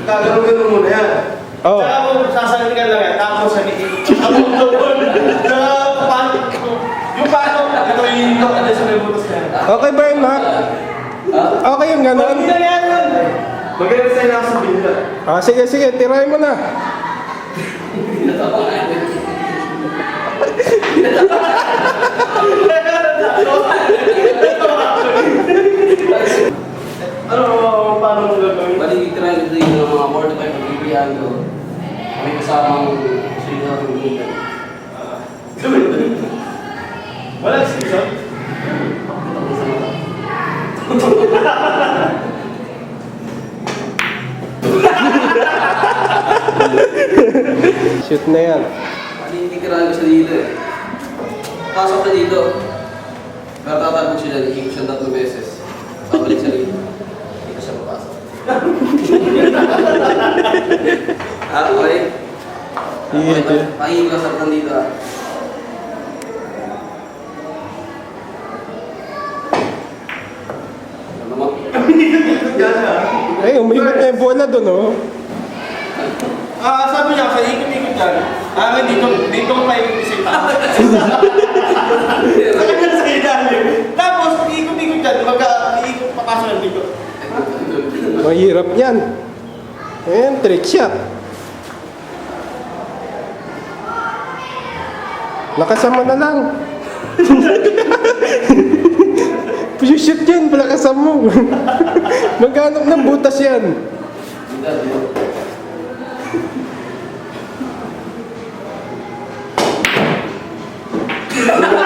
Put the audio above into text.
Gagawin mo muna yan. Oo. Tsaka mo sasalinigan lang yan, tapos sa liit. Tapos doon. Tsaka paano? Yung paano? Ito yung ano sa may butas na yan. Okay ba yun, Mac? Okay yung ganon? Hindi na yan yun. Magaling sa'yo na ako sa binda. Ah, sige, sige, tirahin mo na. Ano, paano mo gagawin? Bali, try ko yung mga 45 na bibihan ko. May kasamang sila ng movement. Wala season? Shoot na yan. Bali, hindi tirahan ko sa dito eh. Pasok na dito. Natatakot siya dyan, ikot siya 3 beses. Babalik siya dito. Hindi ko siya mapasok. Okay. Sige. Pakingin ka sa dito ah. Ano mo? Ay, umikot na yung bola doon, oh. Sabi niya kasi ikot-ikot yan. Dito ko paikot sa itaas. Sa kanya sa ilalim. Tapos, ikot-ikot yan. Ikot papasok yan dito. Mahirap yan. Ayan, trick shot. Nakasama na lang. Shoot yan, palakasan mo. Maghanap ng butas yan. Dito.